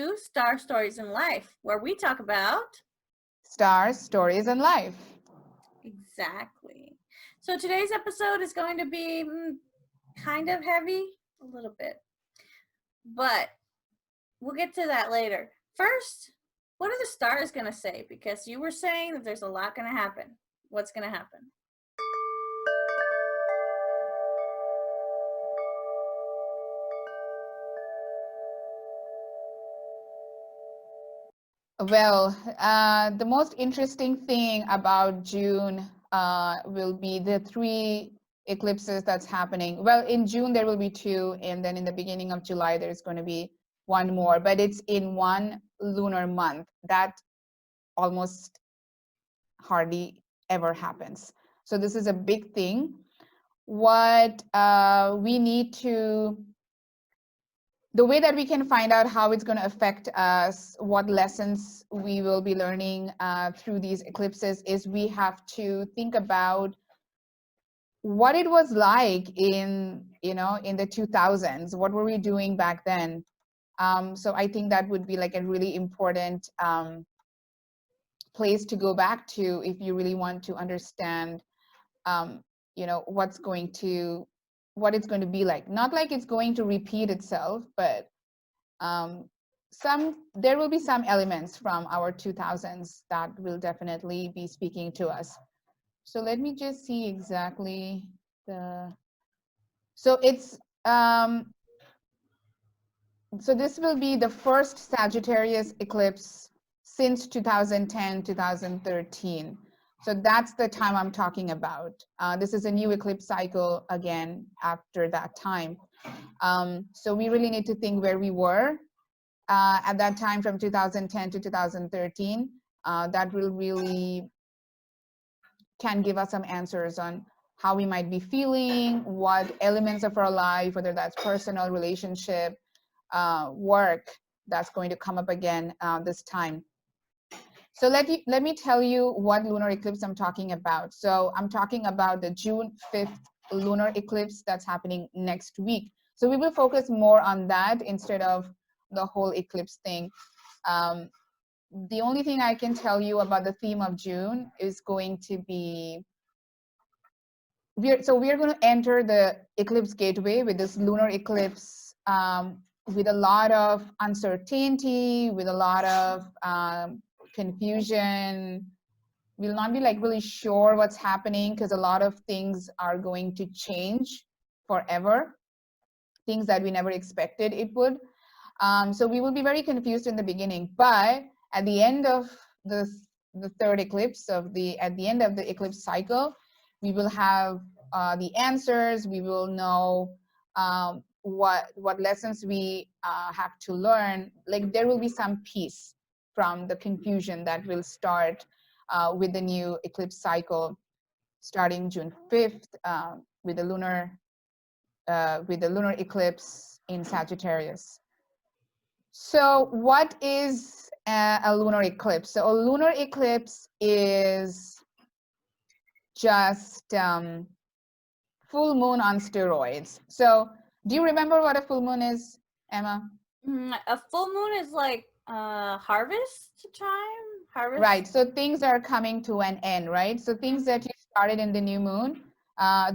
to Star Stories in Life, where we talk about stars, stories, and life. exactly. So today's episode is going to be kind of heavy, a little bit, but we'll get to that later. First, what are the stars going to say? Because you were saying that there's a lot going to happen. What's going to happen? Well, the most interesting thing about June will be the 3 eclipses that's happening. Well, in June, there will be 2, and then in the beginning of July, there's going to be 1 more, but it's in 1 lunar month. That almost hardly ever happens. So this is a big thing. What we need to the way that we can find out how it's going to affect us, what lessons we will be learning through these eclipses, is we have to think about what it was like in the 2000s. What were we doing back then? So I think that would be like a really important place to go back to if you really want to understand what it's going to be like. Not like it's going to repeat itself, but there will be some elements from our 2000s that will definitely be speaking to us. So let me just see exactly so it's so this will be the first Sagittarius eclipse since 2010, 2013. So that's the time I'm talking about. This is a new eclipse cycle again after that time. So we really need to think where we were at that time from 2010 to 2013. That will really can give us some answers on how we might be feeling, what elements of our life, whether that's personal, relationship, work, that's going to come up again this time. So let me tell you what lunar eclipse I'm talking about. So I'm talking about the June 5th lunar eclipse that's happening next week. So we will focus more on that instead of the whole eclipse thing. The only thing I can tell you about the theme of June is going to be we're going to enter the eclipse gateway with this lunar eclipse with a lot of uncertainty, with a lot of confusion. We'll not be like really sure what's happening because a lot of things are going to change forever, things that we never expected it would. So we will be very confused in the beginning, but at the end of the third eclipse at the end of the eclipse cycle, we will have the answers. We will know what lessons we have to learn. Like there will be some peace from the confusion that will start with the new eclipse cycle starting June 5th with the lunar eclipse in Sagittarius. So what is a lunar eclipse? So a lunar eclipse is just full moon on steroids. So do you remember what a full moon is, Emma? A full moon is like harvest time? Harvest? Right. So things are coming to an end, right? So things that you started in the new moon,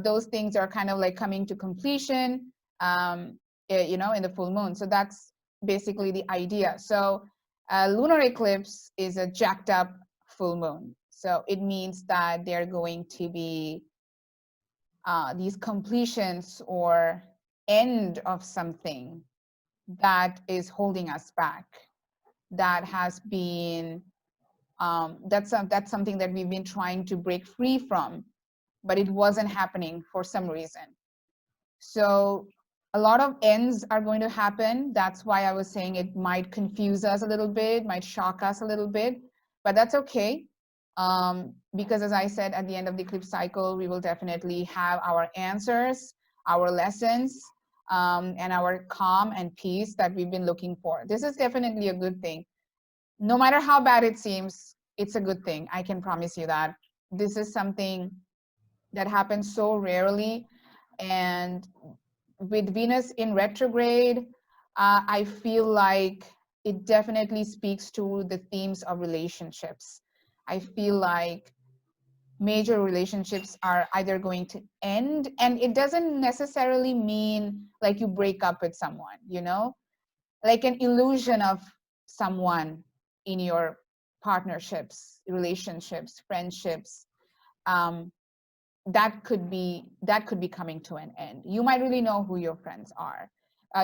those things are kind of like coming to completion, in the full moon. So that's basically the idea. So a lunar eclipse is a jacked up full moon. So it means that they're going to be these completions or end of something that is holding us back, that has been that's something that we've been trying to break free from, but it wasn't happening for some reason. So a lot of ends are going to happen. That's why I was saying it might confuse us a little bit, might shock us a little bit, but that's okay. Because as I said, at the end of the eclipse cycle, we will definitely have our answers, our lessons, and our calm and peace that we've been looking for. This is definitely a good thing. No matter how bad it seems, it's a good thing. I can promise you that. This is something that happens so rarely. And with Venus in retrograde, I feel like it definitely speaks to the themes of relationships. I feel like major relationships are either going to end, and it doesn't necessarily mean like you break up with someone, you know, like an illusion of someone in your partnerships, relationships, friendships. um, that could be coming to an end. You might really know who your friends are.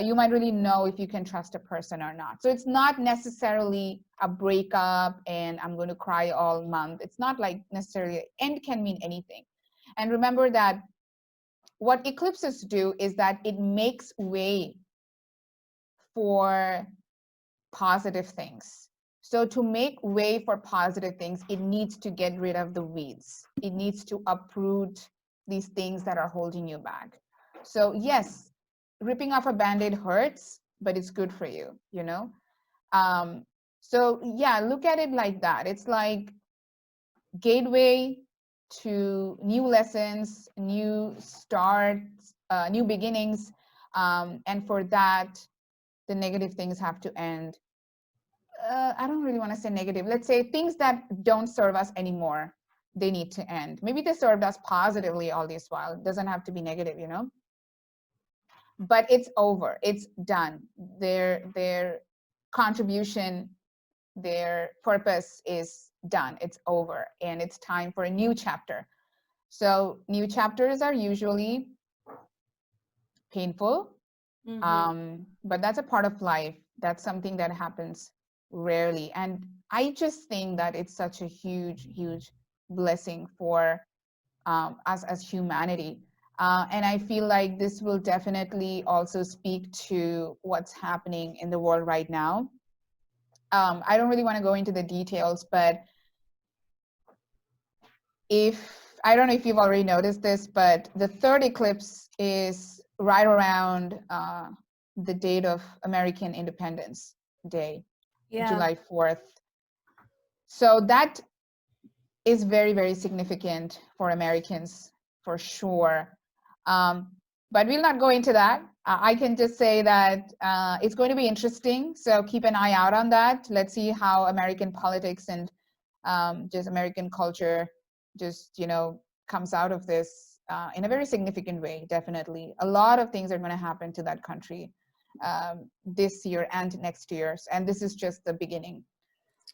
You might really know if you can trust a person or not. So it's not necessarily a breakup and I'm going to cry all month. It's not like necessarily, end can mean anything. And remember that what eclipses do is that it makes way for positive things. So to make way for positive things, it needs to get rid of the weeds. It needs to uproot these things that are holding you back. So yes, ripping off a Band-Aid hurts, but it's good for you, you know? So yeah, look at it like that. It's like gateway to new lessons, new starts, new beginnings. And for that, the negative things have to end. I don't really want to say negative. Let's say things that don't serve us anymore, they need to end. Maybe they served us positively all this while. It doesn't have to be negative, you know? But it's over. It's done. Their contribution, their purpose is done. It's over. And it's time for a new chapter. So new chapters are usually painful, but that's a part of life. That's something that happens rarely. And I just think that it's such a huge, huge blessing for us as humanity. And I feel like this will definitely also speak to what's happening in the world right now. I don't really want to go into the details, but I don't know if you've already noticed this, but the third eclipse is right around the date of American Independence Day, yeah. July 4th. So that is very, very significant for Americans, for sure. But we'll not go into that. I can just say that it's going to be interesting. So keep an eye out on that. Let's see how American politics and just American culture just, you know, comes out of this in a very significant way, definitely. A lot of things are going to happen to that country this year and next year. And this is just the beginning.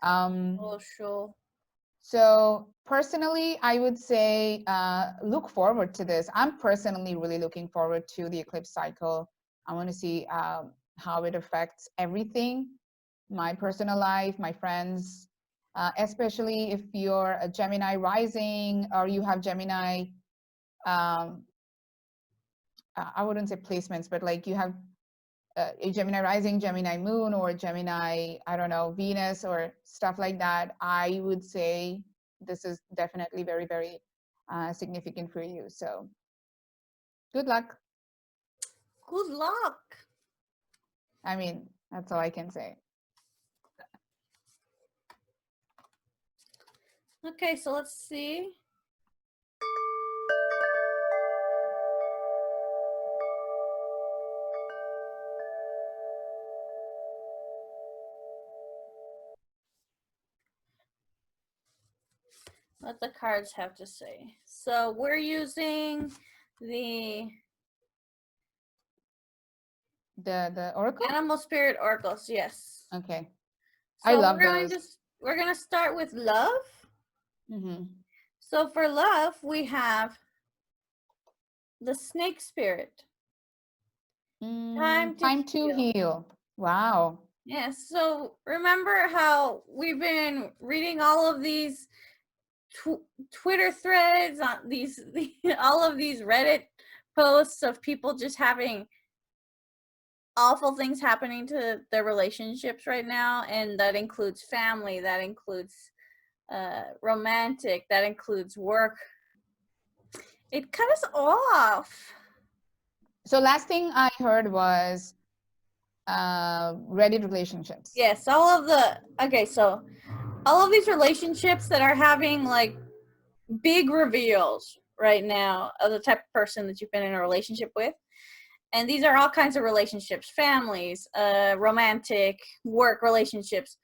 Oh, sure. So personally, I would say look forward to this. I'm personally really looking forward to the eclipse cycle. I want to see how it affects everything, my personal life, my friends, especially if you're a Gemini rising or you have Gemini, I wouldn't say placements, but like you have a Gemini rising, Gemini moon, or Gemini, I don't know, Venus or stuff like that, I would say this is definitely very, very significant for you. So good luck. Good luck. I mean, that's all I can say. Okay, so let's see. What the cards have to say. So we're using the oracle? Animal Spirit Oracles, yes. Okay. So I love those. We're gonna start with love. So for love, we have the Snake Spirit. Time to heal. Wow. Yes. So remember how we've been reading all of these Twitter threads on these all of these Reddit posts of people just having awful things happening to their relationships right now, and that includes family, that includes romantic, that includes work. It cut us off. So last thing I heard was Reddit relationships. Yes, so all of these relationships that are having like big reveals right now of the type of person that you've been in a relationship with. And these are all kinds of relationships, families, romantic, work relationships.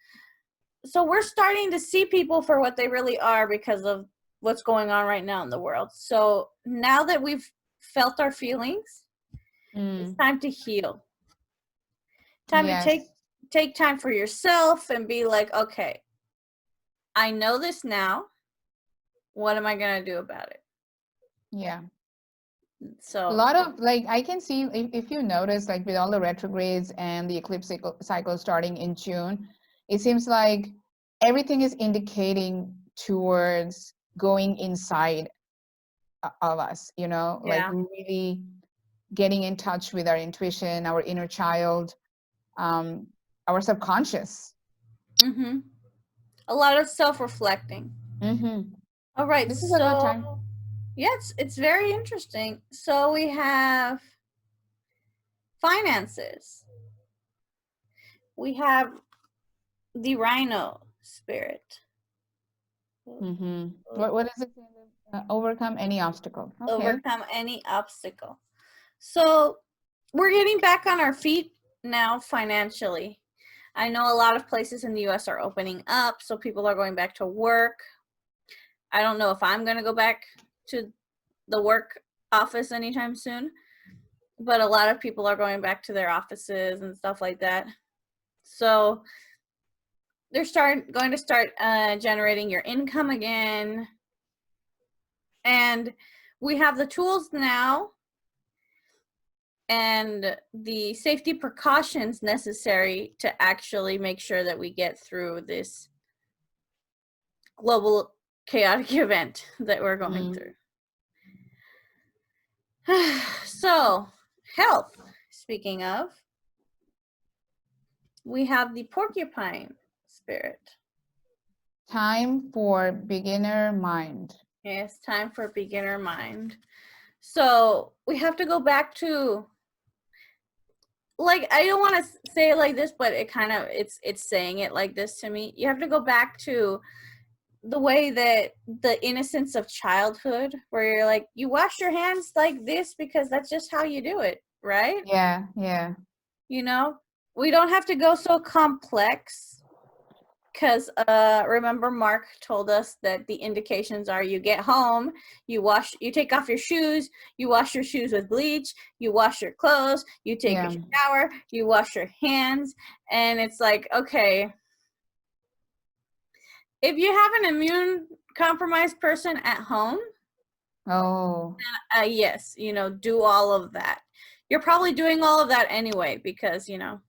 So we're starting to see people for what they really are because of what's going on right now in the world. So now that we've felt our feelings, it's time to heal. Time to take time for yourself and be like, okay, I know this now. What am I going to do about it? Yeah. So a lot of, like, I can see, if you notice, like with all the retrogrades and the eclipse cycle starting in June, it seems like everything is indicating towards going inside of us, you know, like really getting in touch with our intuition, our inner child, our subconscious. A lot of self-reflecting. All right, this is a good time. Yes, it's very interesting. So we have finances. We have the Rhino spirit. What is it? Overcome any obstacle. Okay. Overcome any obstacle. So we're getting back on our feet now financially. I know a lot of places in the US are opening up, so people are going back to work. I don't know if I'm going to go back to the work office anytime soon, but a lot of people are going back to their offices and stuff like that. So they're going to start generating your income again. And we have the tools now and the safety precautions necessary to actually make sure that we get through this global chaotic event that we're going through. So, health, speaking of, we have the Porcupine spirit. Time for beginner mind. Yes, time for beginner mind. So we have to go back to, like, I don't want to say it like this, but it kind of, it's saying it like this to me. You have to go back to the way that the innocence of childhood, where you're like, you wash your hands like this because that's just how you do it, right? Yeah. You know, we don't have to go so complex, because remember Mark told us that the indications are you get home, you take off your shoes, you wash your shoes with bleach, you wash your clothes, you take a shower, you wash your hands, and it's like, okay, if you have an immune compromised person at home, yes, you know, do all of that. You're probably doing all of that anyway, because, you know,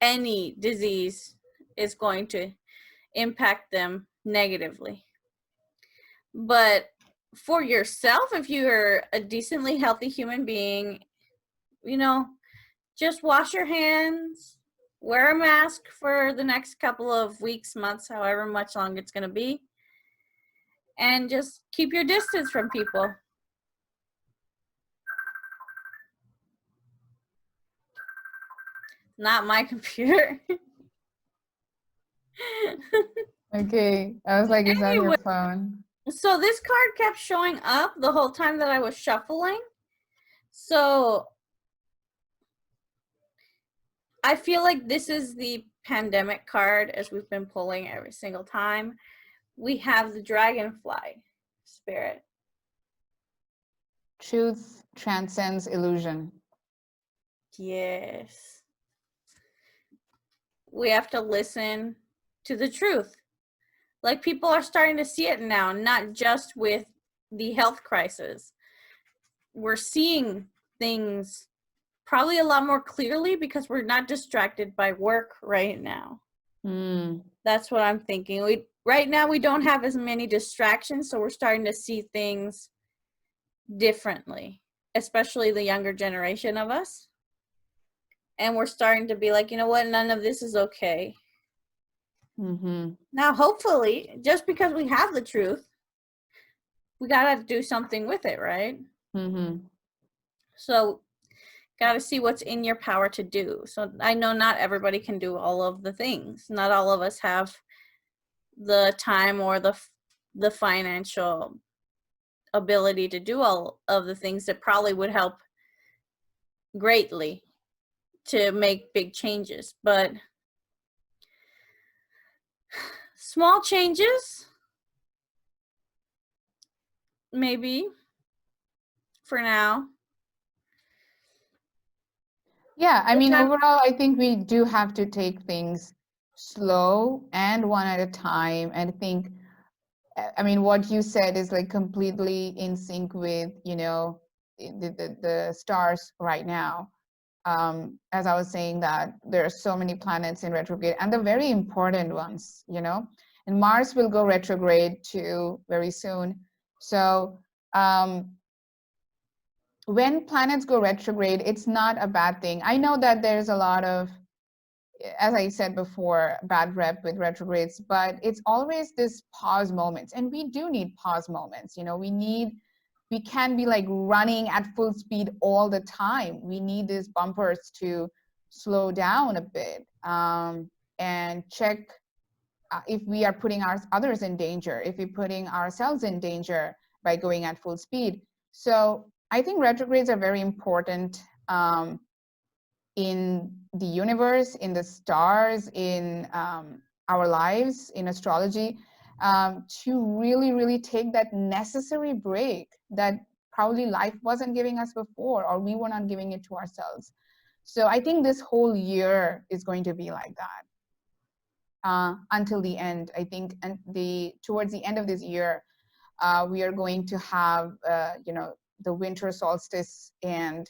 any disease is going to impact them negatively. But for yourself, if you're a decently healthy human being, you know, just wash your hands, wear a mask for the next couple of weeks, months, however much long it's going to be, and just keep your distance from people. Not my computer. Okay, I was like, is that your phone? So this card kept showing up the whole time that I was shuffling. So I feel like this is the pandemic card, as we've been pulling every single time. We have the dragonfly spirit. Truth transcends illusion. Yes. We have to listen to the truth. Like, people are starting to see it now, not just with the health crisis. We're seeing things probably a lot more clearly because we're not distracted by work right now. That's what I'm thinking. Right now we don't have as many distractions, so we're starting to see things differently, especially the younger generation of us. And we're starting to be like, you know what, none of this is okay. Now, hopefully, just because we have the truth, we gotta do something with it, right? So, gotta see what's in your power to do. So I know not everybody can do all of the things. Not all of us have the time or the financial ability to do all of the things that probably would help greatly to make big changes. But small changes, maybe, for now. Yeah, I mean, overall, I think we do have to take things slow and one at a time. And think, I mean, what you said is like completely in sync with, you know, the stars right now. As I was saying, that there are so many planets in retrograde, and the very important ones, you know, and Mars will go retrograde too very soon. So when planets go retrograde, it's not a bad thing. I know that there's a lot of, as I said before, bad rep with retrogrades, but it's always this pause moments, and we do need pause moments. You know, we can't be like running at full speed all the time. We need these bumpers to slow down a bit, and check if we are putting others in danger, if we're putting ourselves in danger by going at full speed. So I think retrogrades are very important in the universe, in the stars, in our lives, in astrology, to really, really take that necessary break that probably life wasn't giving us before, or we were not giving it to ourselves. So I think this whole year is going to be like that. Until the end, I think, and towards the end of this year, we are going to have, you know, the winter solstice, and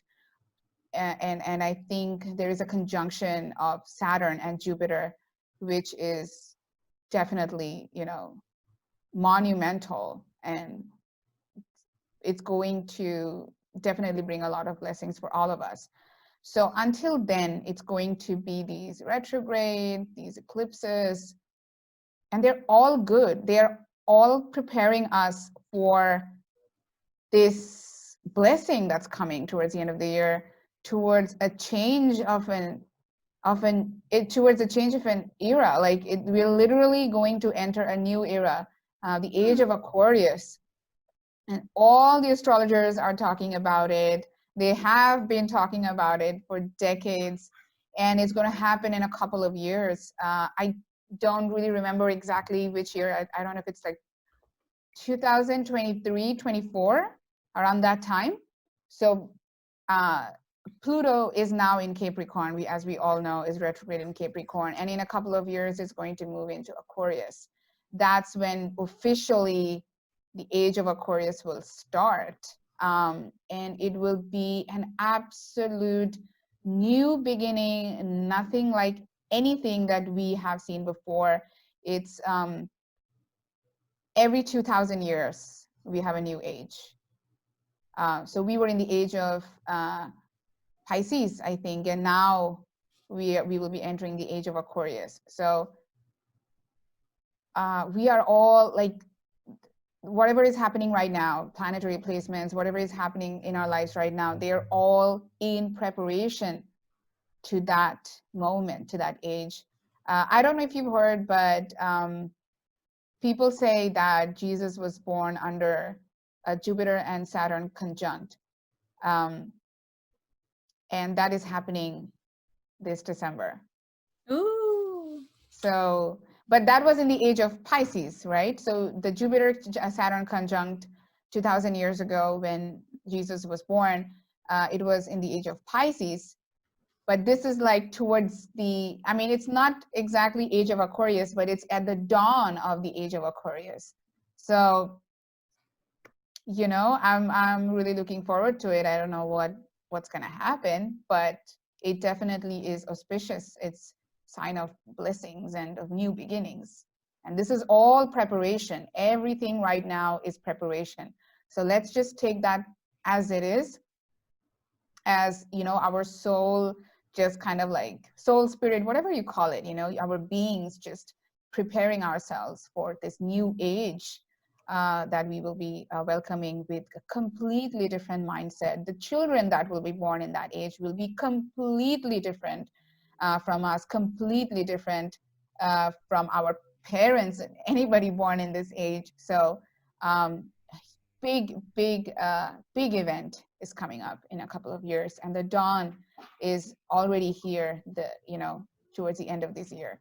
I think there is a conjunction of Saturn and Jupiter, which is definitely, you know, monumental, and it's going to definitely bring a lot of blessings for all of us. So until then, it's going to be these retrograde, these eclipses, and they're all good. They're all preparing us for this blessing that's coming towards the end of the year, towards a change of towards a change of an era. Like we're literally going to enter a new era, the age of Aquarius. And all the astrologers are talking about it. They have been talking about it for decades, and it's going to happen in a couple of years. I don't really remember exactly which year. I don't know if it's like 2023, 24, around that time. So Pluto is now in Capricorn, as we all know, is retrograde in Capricorn. And in a couple of years, it's going to move into Aquarius. That's when officially the age of Aquarius will start. And it will be an absolute new beginning, nothing like anything that we have seen before. It's every 2,000 years, we have a new age. So we were in the age of Pisces, I think, and now we will be entering the age of Aquarius. So we are all like, whatever is happening right now, planetary placements, whatever is happening in our lives right now, they're all in preparation to that moment, to that age. I don't know if you've heard, but people say that Jesus was born under a Jupiter and Saturn conjunct. And that is happening this December. Ooh. So, but that was in the age of Pisces, right? So the Jupiter Saturn conjunct 2,000 years ago when Jesus was born, it was in the age of Pisces. But this is like towards the, I mean, it's not exactly age of Aquarius, but it's at the dawn of the age of Aquarius. So, you know, I'm really looking forward to it. I don't know what's gonna happen, but it definitely is auspicious. It's sign of blessings and of new beginnings. And this is all preparation. Everything right now is preparation. So let's just take that as it is, as, you know, our soul, just kind of like soul spirit, whatever you call it, you know, our beings just preparing ourselves for this new age that we will be welcoming with a completely different mindset. The children that will be born in that age will be completely different from us, completely different from our parents and anybody born in this age. So big event is coming up in a couple of years, and the dawn is already here, towards the end of this year.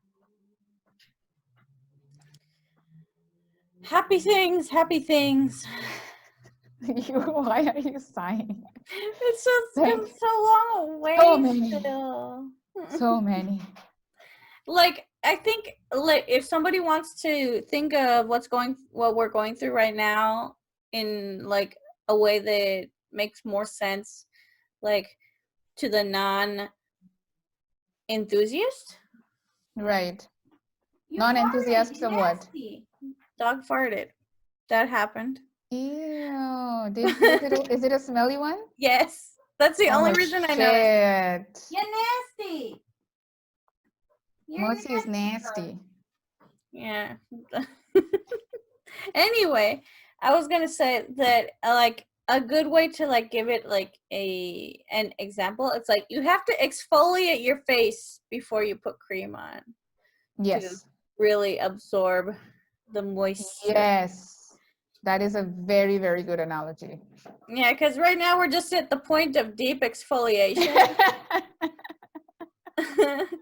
Happy things, happy things. Why are you sighing? It's just been so long away. So many. Still. So many. Like, I think, like, if somebody wants to think of what we're going through right now in like a way that makes more sense, like to the non-enthusiast, Right. you Non-enthusiasts farted, of what? nasty. Dog farted. That happened. Ew. Is it a smelly one? Yes, that's the only reason I noticed. Shit. You're nasty. Mosi is nasty. Yeah. Anyway, I was gonna say that like a good way to like give it like an example. It's like you have to exfoliate your face before you put cream on. Yes. To really absorb the moisture. Yes. That is a very, very good analogy. Yeah, because right now we're just at the point of deep exfoliation.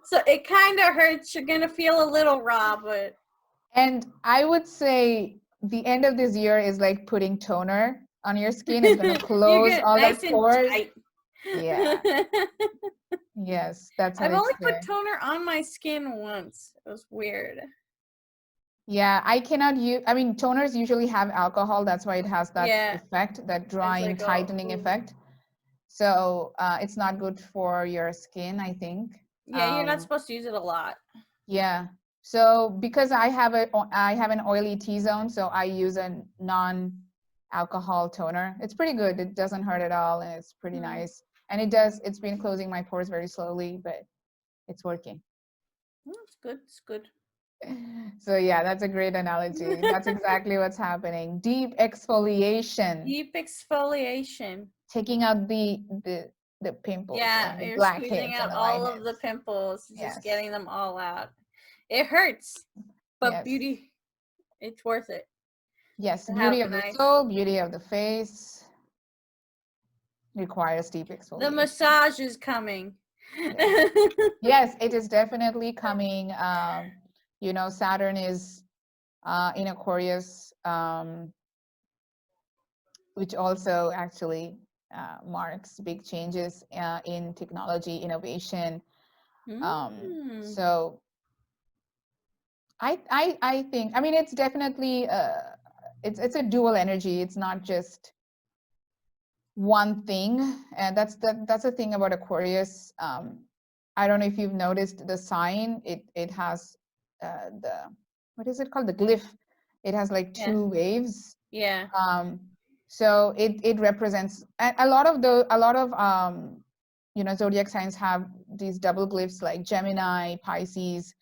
So it kind of hurts. You're gonna feel a little raw, but. And I would say the end of this year is like putting toner on your skin. It's going to close all nice the pores. tight. Yeah. Yes, that's how I've only put there. toner on my skin once. It was weird. Yeah, I cannot use, I mean, toners usually have alcohol. That's why it has that effect, that drying, like, tightening effect. So it's not good for your skin, I think. Yeah, you're not supposed to use it a lot. Yeah. So because I have an oily T-zone, so I use a non-alcohol toner. It's pretty good. It doesn't hurt at all, and it's pretty nice. And it's been closing my pores very slowly, but it's working. It's good. It's good. So yeah, that's a great analogy. That's exactly what's happening. Deep exfoliation. Deep exfoliation. Taking out the pimples. Yeah, and the you're blackheads squeezing out and the all of the whiteheads. pimples, Yes. just getting them all out. It hurts, but Yes. beauty, it's worth it. Yes, beauty of the soul, beauty of the face requires deep exfoliation. The massage is coming. Yes, yes, it is definitely coming. Saturn is in Aquarius, which also actually marks big changes in technology, innovation. So I think, I mean, it's definitely it's a dual energy. It's not just one thing, and that's the thing about Aquarius. I don't know if you've noticed the sign. It has what is it called, the glyph. It has like two waves. Yeah. So it represents a lot of zodiac signs have these double glyphs like Gemini, Pisces.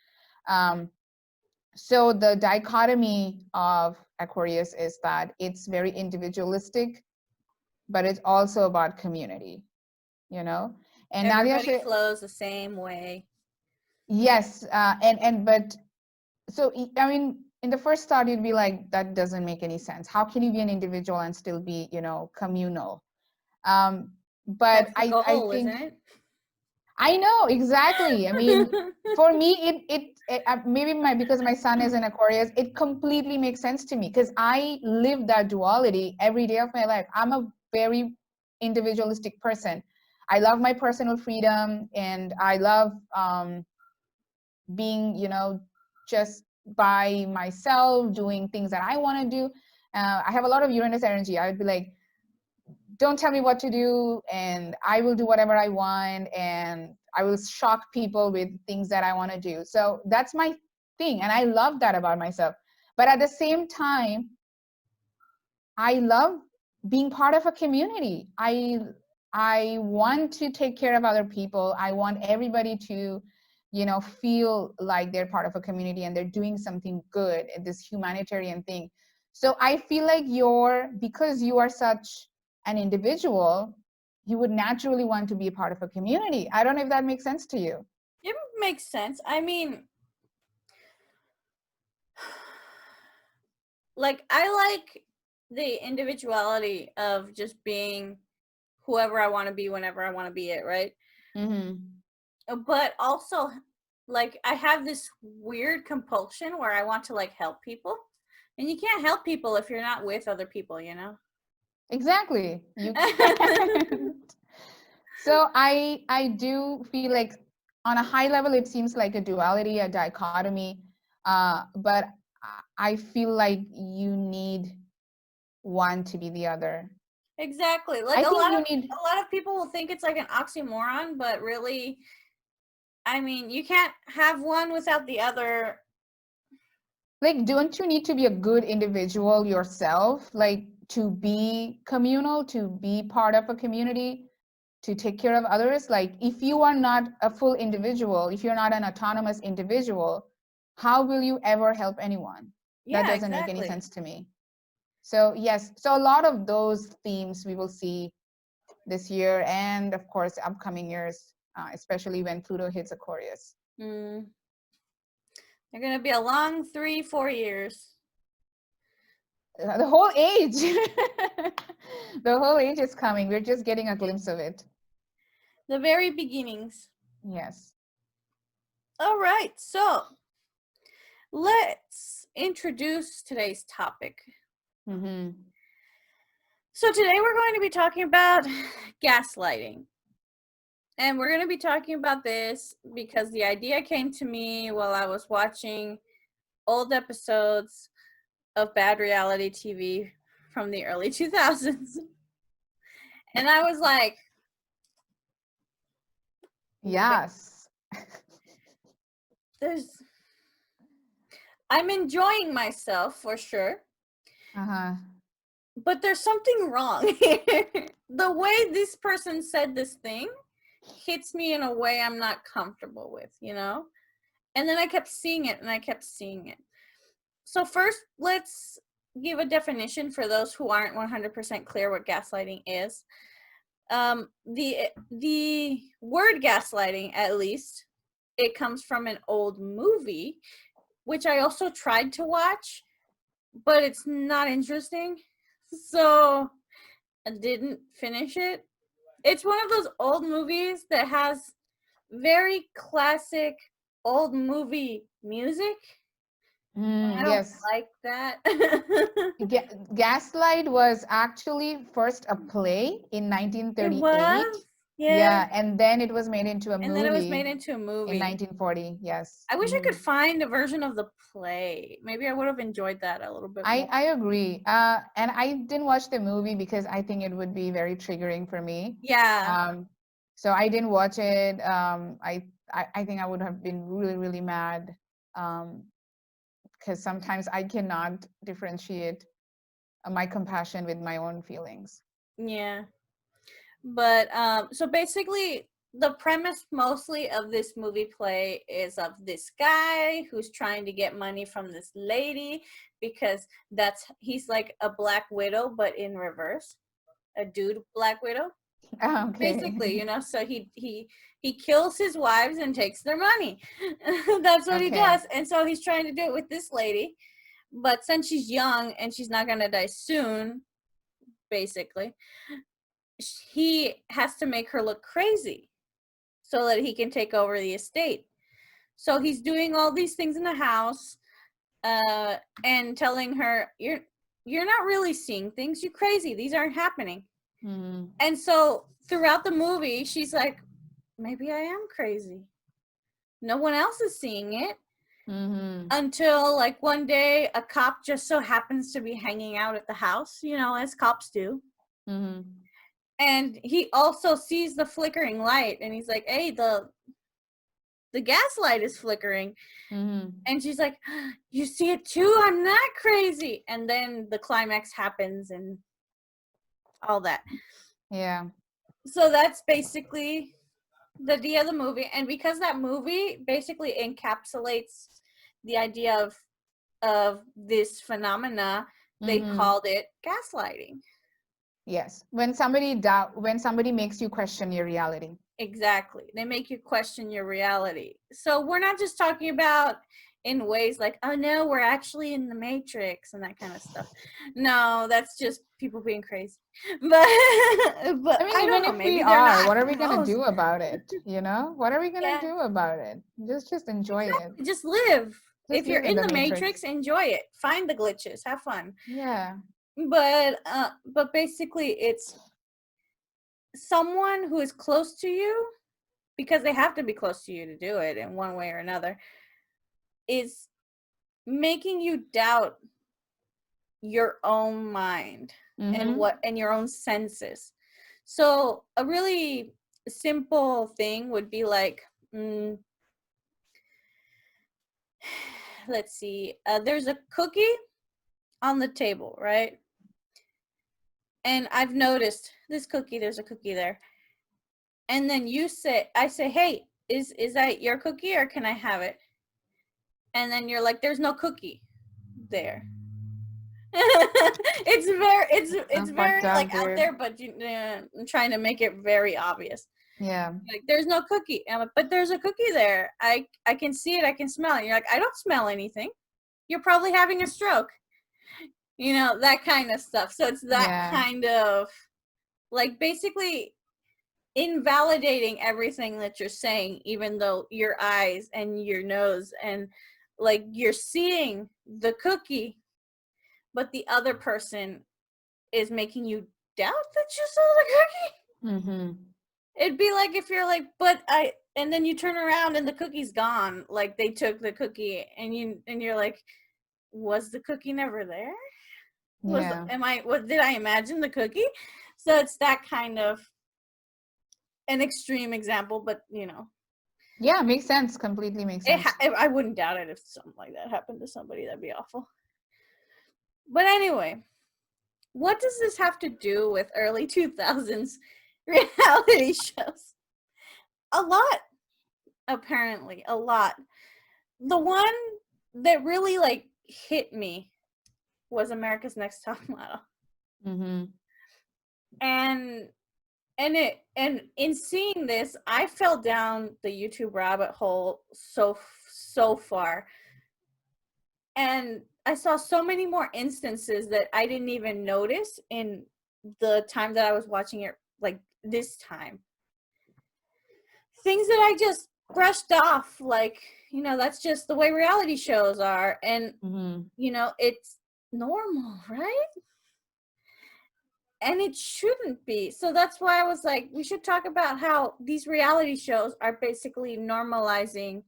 So the dichotomy of Aquarius is that it's very individualistic, but it's also about community, and everybody flows the same way. Yes, but so I mean, in the first thought, you'd be like, that doesn't make any sense. How can you be an individual and still be, communal? But that's the goal, I think, isn't it? I know exactly. I mean, for me, it maybe because my son is in Aquarius, it completely makes sense to me because I live that duality every day of my life. I'm a very individualistic person. I love my personal freedom, and I love being, just by myself, doing things that I want to do. I have a lot of Uranus energy. I would be like, don't tell me what to do, and I will do whatever I want, and I will shock people with things that I want to do. So that's my thing, and I love that about myself. But at the same time, I love being part of a community. I want to take care of other people. I want everybody to, feel like they're part of a community and they're doing something good, this humanitarian thing. So I feel like because you are such an individual, you would naturally want to be a part of a community. I don't know if that makes sense to you. It makes sense. I mean, like, I like the individuality of just being whoever I want to be whenever I want to be it, right? But also, like, I have this weird compulsion where I want to like help people, and you can't help people if you're not with other people, you know. Exactly. You can't. So I do feel like on a high level it seems like a duality, a dichotomy, but I feel like you need one to be the other. Exactly. Like I think you need, a lot of people will think it's like an oxymoron, but really, I mean, you can't have one without the other. like, don't you need to be a good individual yourself, like to be communal, to be part of a community, to take care of others? Like, if you are not a full individual, if you're not an autonomous individual, how will you ever help anyone? That Yeah, doesn't make any exactly. sense to me. So yes, so a lot of those themes we will see this year, and of course upcoming years, especially when Pluto hits Aquarius. They're gonna be a long 3-4 years. The whole age. The whole age is coming. We're just getting a glimpse of it. The very beginnings. Yes. All right, so let's introduce today's topic. So today we're going to be talking about gaslighting. And we're going to be talking about this because the idea came to me while I was watching old episodes of bad reality TV from the early 2000s. And I was like, yes. I'm enjoying myself for sure. But there's something wrong. The way this person said this thing hits me in a way I'm not comfortable with, you know? And then I kept seeing it and I kept seeing it. So first, let's give a definition for those who aren't 100% clear what gaslighting is. The word gaslighting, at least, it comes from an old movie, which I also tried to watch, but it's not interesting. So I didn't finish it. It's one of those old movies that has very classic old movie music. I don't Yes. like that. Gaslight was actually first a play in It 1938. was? Yeah, and then it was made into a And then it was made movie into a in movie. 1940. Yes. I wish I could find a version of the play. Maybe I would have enjoyed that a little bit more. I agree. And I didn't watch the movie because I think it would be very triggering for me. Yeah. So I didn't watch it. I think I would have been really, really mad, because sometimes I cannot differentiate my compassion with my own feelings. Yeah. But so basically the premise mostly of this movie play is of this guy who's trying to get money from this lady because he's like a Black Widow but in reverse, a dude Black Widow. Okay. Basically, you know, so he kills his wives and takes their money. That's what he does. And so he's trying to do it with this lady, but since she's young and she's not going to die soon, basically, he has to make her look crazy so that he can take over the estate. So he's doing all these things in the house, and telling her, you're not really seeing things, you're crazy, these aren't happening. And so throughout the movie she's like, maybe I am crazy, no one else is seeing it. Until like one day a cop just so happens to be hanging out at the house, you know, as cops do. And he also sees the flickering light and he's like, hey, the gas light is flickering. And she's like, you see it too? I'm not crazy. And then the climax happens and all that. Yeah. So that's basically the idea of the movie. And because that movie basically encapsulates the idea of this phenomena, they called it gaslighting. Yes. When somebody makes you question your reality. Exactly. They make you question your reality. So we're not just talking about in ways like, oh no, we're actually in the Matrix and that kind of stuff. No, that's just people being crazy. But I mean, I don't even know, if we maybe they're are, not. what are Who we gonna knows? do about it? You know, what are we gonna Yeah, do about it? Just enjoy it. exactly. Just live. Just If you're live in in the the Matrix. Matrix, enjoy it. Find the glitches, have fun. Yeah. But basically it's someone who is close to you, because they have to be close to you to do it in one way or another, is making you doubt your own mind Mm-hmm. and your own senses. So a really simple thing would be like, let's see, there's a cookie on the table, right? And I've noticed this cookie, there's a cookie there. And then I say, hey, is that your cookie or can I have it? And then you're like, there's no cookie there. It's Fucked very up, like out dude. there, but I'm trying to make it very obvious. Yeah. Like, there's no cookie. And I'm like, but there's a cookie there. I can see it. I can smell it. And you're like, I don't smell anything. You're probably having a stroke. That kind of stuff. So it's that Yeah. kind of like basically invalidating everything that you're saying, even though your eyes and your nose and like you're seeing the cookie, but the other person is making you doubt that you saw the cookie. Mm-hmm. It'd be like if you're like, and then you turn around and the cookie's gone. Like they took the cookie, and you're like, was the cookie never there? Yeah. Did I imagine the cookie? So it's that kind of an extreme example, but Yeah, makes sense. Completely makes sense. I wouldn't doubt it if something like that happened to somebody. That'd be awful. But anyway, what does this have to do with early 2000s reality shows? A lot, apparently, a lot. The one that really like hit me was America's Next Top Model. Mm-hmm. And in seeing this, I fell down the YouTube rabbit hole so far. And I saw so many more instances that I didn't even notice in the time that I was watching it, like this time. Things that I just brushed off, like, that's just the way reality shows are. And, Mm-hmm. it's normal, right? And it shouldn't be. So that's why I was like, we should talk about how these reality shows are basically normalizing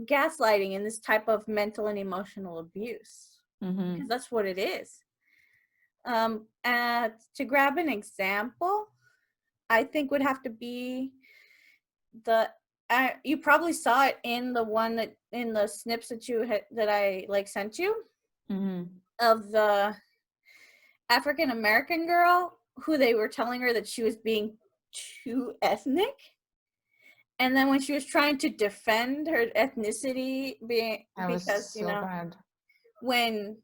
gaslighting and this type of mental and emotional abuse. Mm-hmm. Because that's what it is. To grab an example, I think would have to be you probably saw it in the snips that I like sent you, Mm-hmm. of the African American girl who they were telling her that she was being too ethnic. And then when she was trying to defend her ethnicity That was because, so bad. when,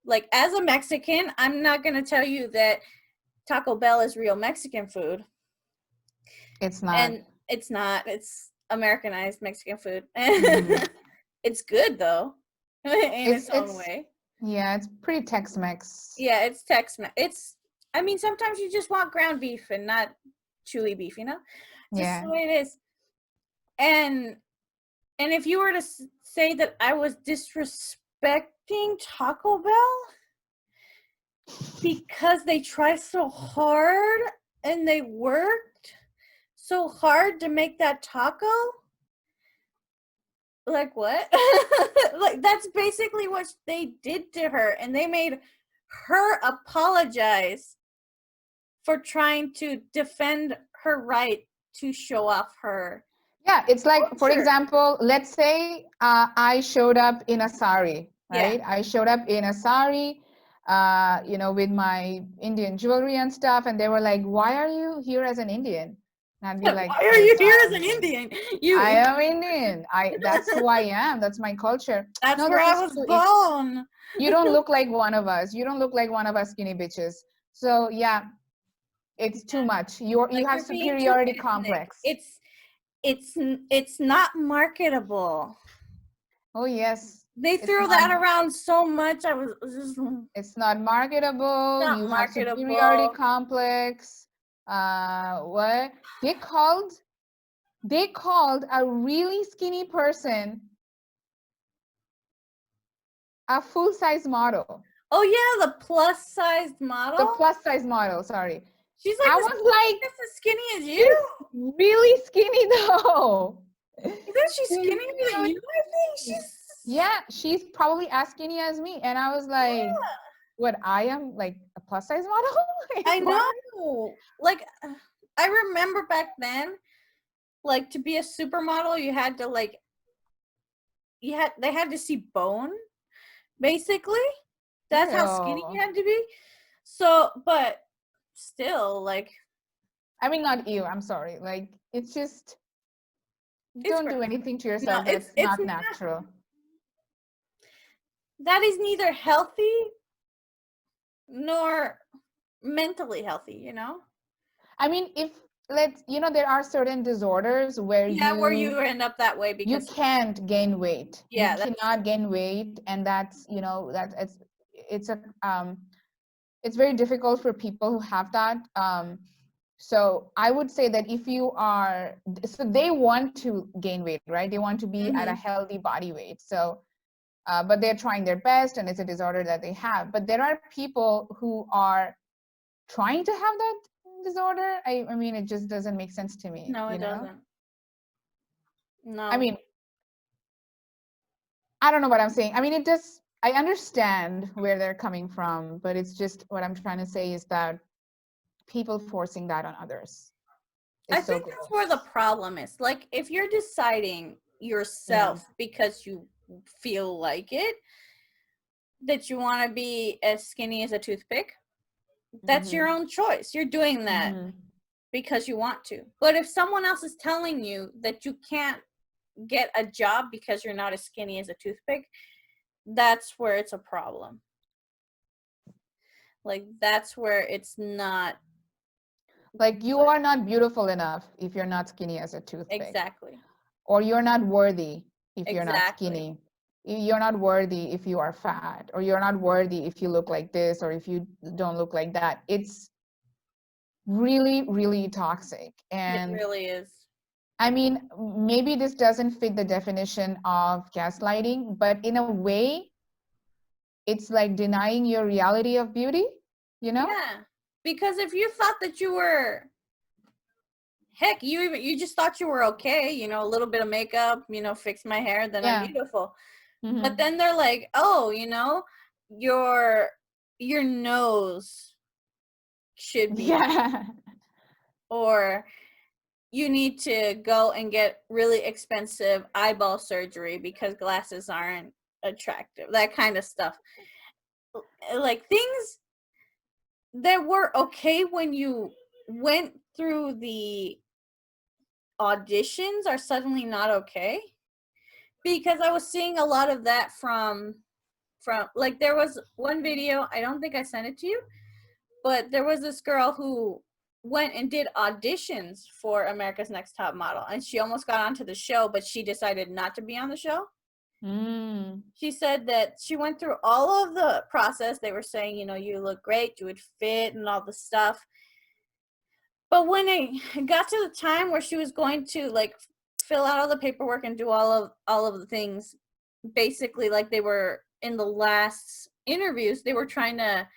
like, as a Mexican, I'm not going to tell you that Taco Bell is real Mexican food. It's not. And it's not. It's Americanized Mexican food. Mm-hmm. It's good, though, in its own way. Yeah, it's pretty Tex-Mex. Yeah, it's Tex-Mex. Sometimes you just want ground beef and not chewy beef, just the way it is. And if you were to say that I was disrespecting Taco Bell because they try so hard and they worked so hard to make that taco, like, what? Like, that's basically what they did to her, and they made her apologize for trying to defend her right to show off her. Yeah, it's like, for culture. example, let's say I showed up in a sari, right? Yeah. I showed up in a sari, with my Indian jewelry and stuff, and they were like, "Why are you here as an Indian?" And I'd be like, Why are you here as an Indian? I am Indian. That's who I am. That's my culture. That's No, where this I is was true. born. You don't look like one of us. You don't look like one of us skinny bitches. So yeah, it's too much. You have superiority complex. It's not marketable. Oh yes. They It's threw that not, around so much. I was just it's not marketable. not You have superiority marketable. complex. What? They called a really skinny person a full-size model. Oh yeah, the plus sized The model. plus size model, sorry. She's I like was like, just as skinny as she's you. really skinny though. Isn't she She's skinnier than really you? I think skinny. she's. Yeah, she's probably as skinny as me. And I was like, Yeah, what, I am like a plus size model? Like, I what? know. Like, I remember back then, like to be a supermodel, you had to like, they had to see bone, basically. That's how skinny Ew. you had to be. So, but still, like, I mean, not you, I'm sorry. Like, it's just, it's don't gross. do anything to No, yourself that's it's not not, natural. that is neither healthy nor mentally healthy, you know? I mean, if let's, there are certain disorders where Yeah, where you end up that way you because can't gain weight. You yeah, that's cannot gain weight, and that's, that it's a it's very difficult for people who have that. So I would say that if you are, so they want to gain weight, right? They want to be at a healthy body weight. So, but they're trying their best, and it's a disorder that they have. But there are people who are trying to have that disorder. I mean, it just doesn't make sense to me, no, it doesn't. No. I mean, I don't know what I'm saying. I mean, it does, I understand where they're coming from, but it's just what I'm trying to say is that people forcing that on others I is so think that's where the gross. problem is. Like, if you're deciding Yeah. yourself because you feel like it, that you want to be as skinny as a toothpick, that's your own choice. You're doing that because you want to. But if someone else is telling you that you can't get a job because you're not as skinny as a toothpick, that's where it's a problem. Like, that's where it's not Like, you are not beautiful enough if you're not skinny as a toothpick. exactly. Or you're not worthy if you're not Exactly. skinny. You're not worthy if you are fat, or you're not worthy if you look like this, or if you don't look like that. It's really, really toxic. It And really is. I mean, maybe this doesn't fit the definition of gaslighting, but in a way, it's like denying your reality of beauty, you know? Yeah. Because if you thought that you were heck, you just thought you were okay, you know, a little bit of makeup, you know, fix my hair, then I'm Yeah. beautiful. But Mm-hmm. then they're like, "Oh, you know, your nose should be Yeah. or you need to go and get really expensive eyeball surgery because glasses aren't attractive." That kind of stuff. Like things that were okay when you went through the auditions are suddenly not okay, because I was seeing a lot of that from like there was one video, I don't think I sent it to you, but there was this girl who went and did auditions for America's Next Top Model, and she almost got onto the show, but she decided not to be on the show. She said that she went through all of the process. They were saying, you know, you look great, you would fit and all the stuff. But when it got to the time where she was going to like fill out all the paperwork and do all of the things, basically like they were in the last interviews, they were trying to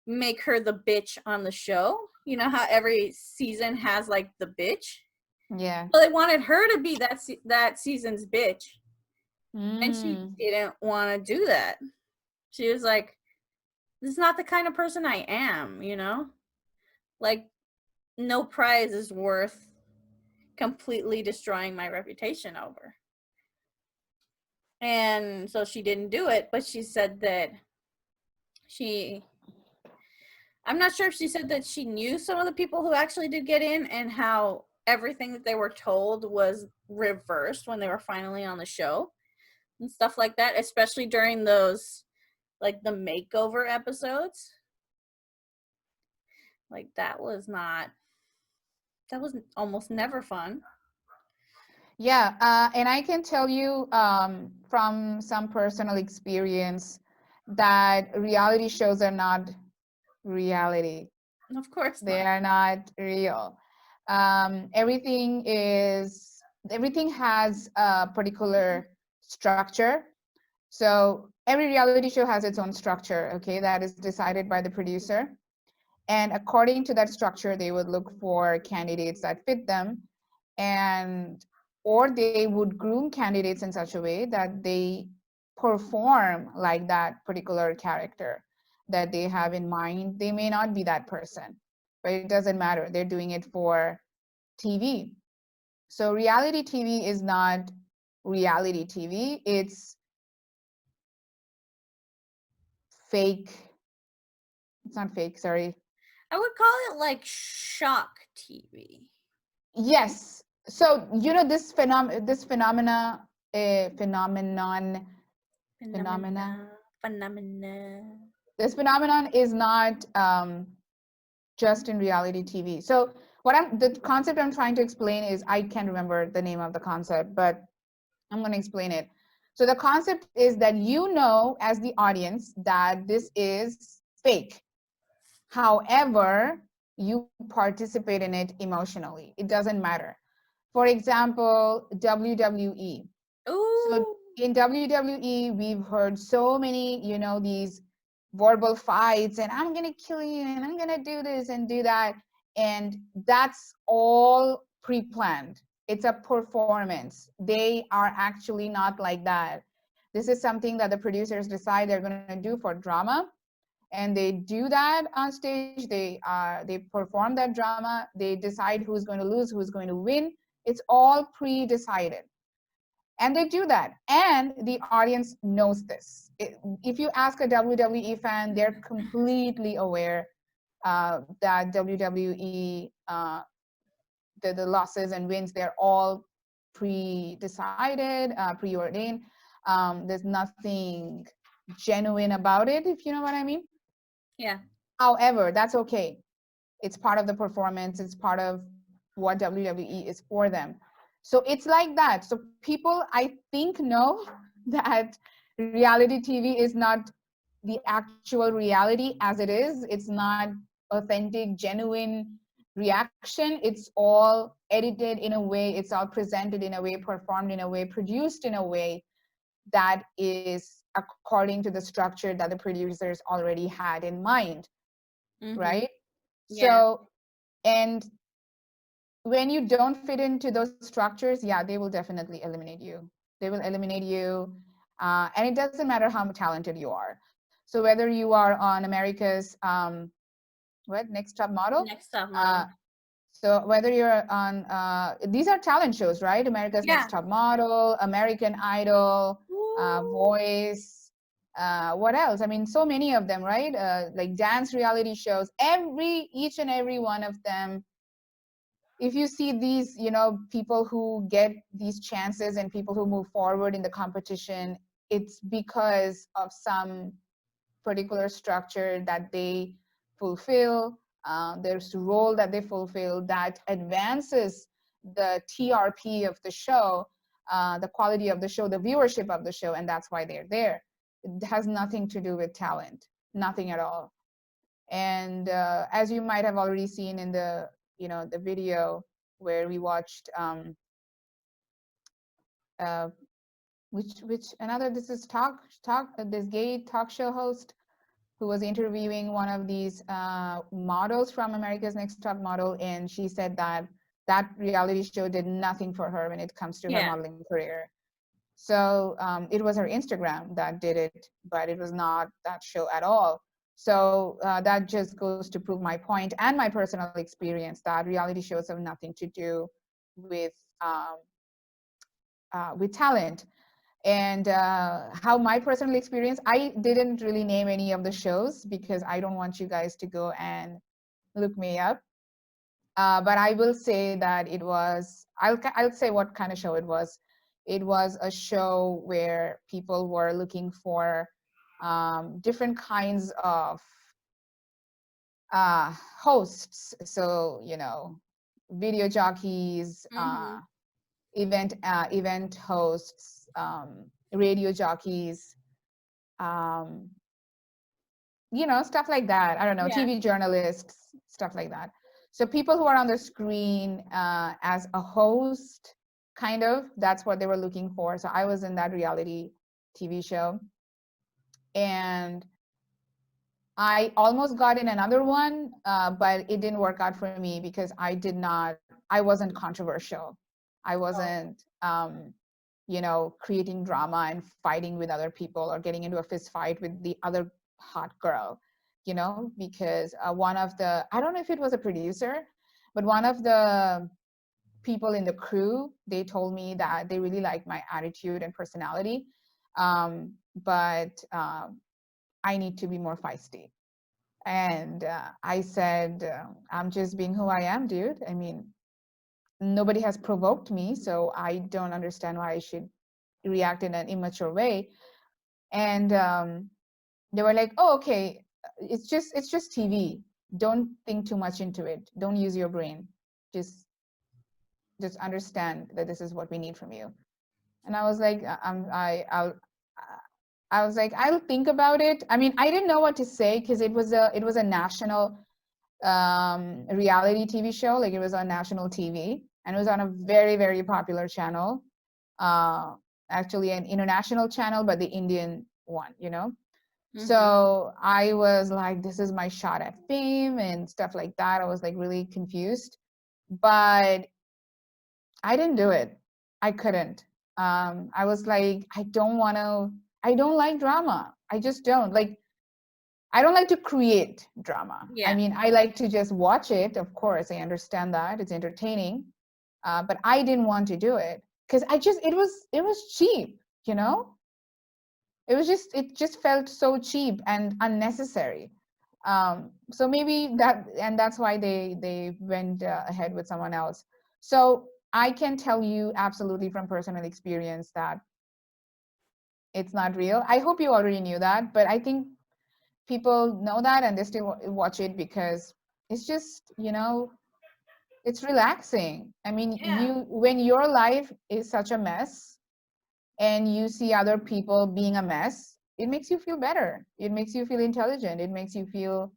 make her the bitch on the show. You know how every season has like the bitch? Yeah. So they wanted her to be that season's bitch. And she Mm. didn't want to do that. She was like, this is not the kind of person I am, you know? Like, no prize is worth completely destroying my reputation over. And so she didn't do it, but she said that she, I'm not sure if she said that she knew some of the people who actually did get in and how everything that they were told was reversed when they were finally on the show and stuff like that, especially during those, like the makeover episodes. Like that was almost never fun. Yeah, and I can tell you from some personal experience that reality shows are not reality. Of course They not. are not real. Everything is, everything has a particular structure. So every reality show has its own structure, okay, that is decided by the producer. And according to that structure, they would look for candidates that fit them, and or they would groom candidates in such a way that they perform like that particular character that they have in mind. They may not be that person, but it doesn't matter. They're doing it for TV. So reality TV is not reality TV. It's fake. It's not fake, sorry. I would call it like shock TV. Yes. So you know this this phenomenon phenomena Phenomena. this phenomenon is not just in reality TV. So the concept I'm trying to explain is, I can't remember the name of the concept, but I'm going to explain it. So the concept is that you know as the audience that this is fake. However, you participate in it emotionally. It doesn't matter. For example, WWE. So Ooh. in WWE, we've heard so many, you know, these verbal fights, and I'm going to kill you, and I'm going to do this and do that. And that's all pre planned. It's a performance. They are actually not like that. This is something that the producers decide they're going to do for drama, and they do that on stage. They perform that drama. They decide who's going to lose, who's going to win. It's all pre-decided, and they do that, and the audience knows this. If you ask a WWE fan, they're completely aware that WWE, the losses and wins, they're all pre-decided, preordained. There's nothing genuine about it, if you know what I mean. Yeah. However, that's okay. It's part of the performance. It's part of what WWE is for them. So it's like that. So people, I think, know that reality TV is not the actual reality as it is. It's not authentic, genuine reaction. It's all edited in a way, it's all presented in a way, performed in a way, produced in a way that is according to the structure that the producers already had in mind, Mm-hmm. right? Yeah. So, and when you don't fit into those structures, yeah, they will definitely eliminate you. They will eliminate you. And it doesn't matter how talented you are. So whether you are on America's Next Top Model, Next top uh, model. so whether you're on these are talent shows, right? America's Next Yeah. Top Model, American Idol, Ooh. Voice, what else? I mean, so many of them, right? Like dance reality shows. Each and every one of them, if you see these, you know, people who get these chances and people who move forward in the competition, it's because of some particular structure that they fulfill. There's a role that they fulfill that advances the TRP of the show, the quality of the show, the viewership of the show, and that's why they're there. It has nothing to do with talent, nothing at all. And as you might have already seen in the, you know, the video where we watched uh, which another, this is this gay talk show host who was interviewing one of these models from America's Next Top Model, and she said that that reality show did nothing for her when it comes to her Yeah. modeling career. So it was her Instagram that did it, but it was not that show at all. So that just goes to prove my point and my personal experience that reality shows have nothing to do with um, with talent. And how my personal experience, I didn't really name any of the shows because I don't want you guys to go and look me up. But I will say that it was, I'll say what kind of show it was. It was a show where people were looking for different kinds of hosts. So, you know, video jockeys, Mm-hmm. event hosts, radio jockeys, stuff like that. I don't know, Yeah. TV journalists, stuff like that. So people who are on the screen as a host, kind of, that's what they were looking for. So I was in that reality TV show. And I almost got in another one, but it didn't work out for me because I wasn't controversial. I wasn't, creating drama and fighting with other people or getting into a fist fight with the other hot girl, because I don't know if it was a producer, but one of the people in the crew, they told me that they really liked my attitude and personality, but I need to be more feisty. And I said, I'm just being who I am, dude. I mean, nobody has provoked me, so I don't understand why I should react in an immature way. And they were like, oh, okay, it's just TV. Don't think too much into it. Don't use your brain. Just understand that this is what we need from you. And I was like, I was like, I'll think about it. I mean, I didn't know what to say because it was a national reality TV show. Like, it was on national TV, and it was on a very, very popular channel. Uh, Actually, an international channel, but the Indian one. So I was like, this is my shot at fame and stuff like that. I was like really confused, but I didn't do it. I couldn't. I was like, I don't like drama. I just don't like. I don't like to create drama. I Yeah. mean, I like to just watch it. Of course, I understand that it's entertaining, but I didn't want to do it because it was cheap. You know, it just felt so cheap and unnecessary. So maybe that's why they went ahead with someone else. So I can tell you absolutely from personal experience that it's not real. I hope you already knew that, but I think people know that and they still watch it because it's just, it's relaxing. I mean, Yeah. when your life is such a mess and you see other people being a mess, it makes you feel better. It makes you feel intelligent. It makes you feel,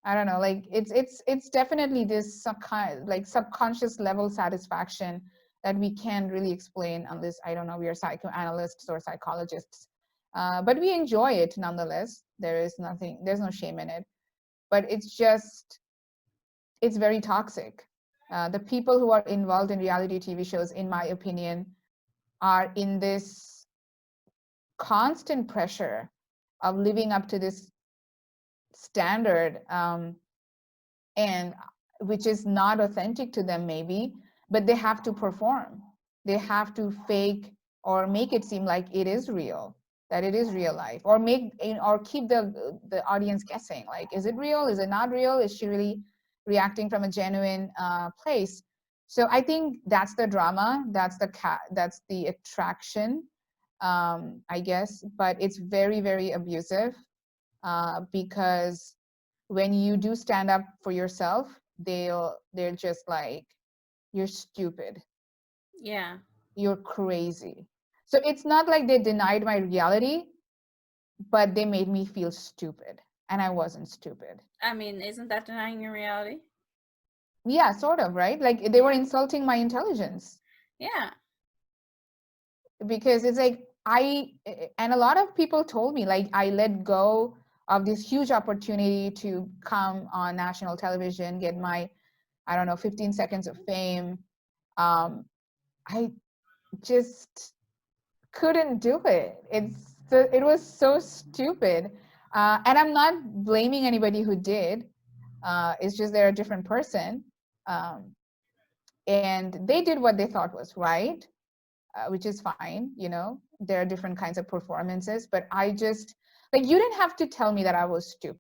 I don't know, like it's definitely this subconscious level satisfaction that we can't really explain unless, I don't know, we are psychoanalysts or psychologists. But we enjoy it nonetheless. There's no shame in it. But it's very toxic. The people who are involved in reality TV shows, in my opinion, are in this constant pressure of living up to this standard, and which is not authentic to them maybe, but they have to perform. They have to fake or make it seem like it is real, that it is real life, or keep the audience guessing, like, is it real, is it not real, is she really reacting from a genuine place? So I think that's the drama, that's the attraction, I guess, but it's very, very abusive, because when you do stand up for yourself, they're just like, you're stupid, Yeah. you're crazy. So it's not like they denied my reality, but they made me feel stupid, and I wasn't stupid. I mean, isn't that denying your reality? Yeah, sort of, right? Like, they were insulting my intelligence, Yeah. because it's like, and a lot of people told me, like, I let go of this huge opportunity to come on national television, get my, I don't know, 15 seconds of fame. I just couldn't do it. It was so stupid. And I'm not blaming anybody who did. It's just they're a different person. Um, and they did what they thought was right, which is fine. There are different kinds of performances, but I just, like, you didn't have to tell me that I was stupid.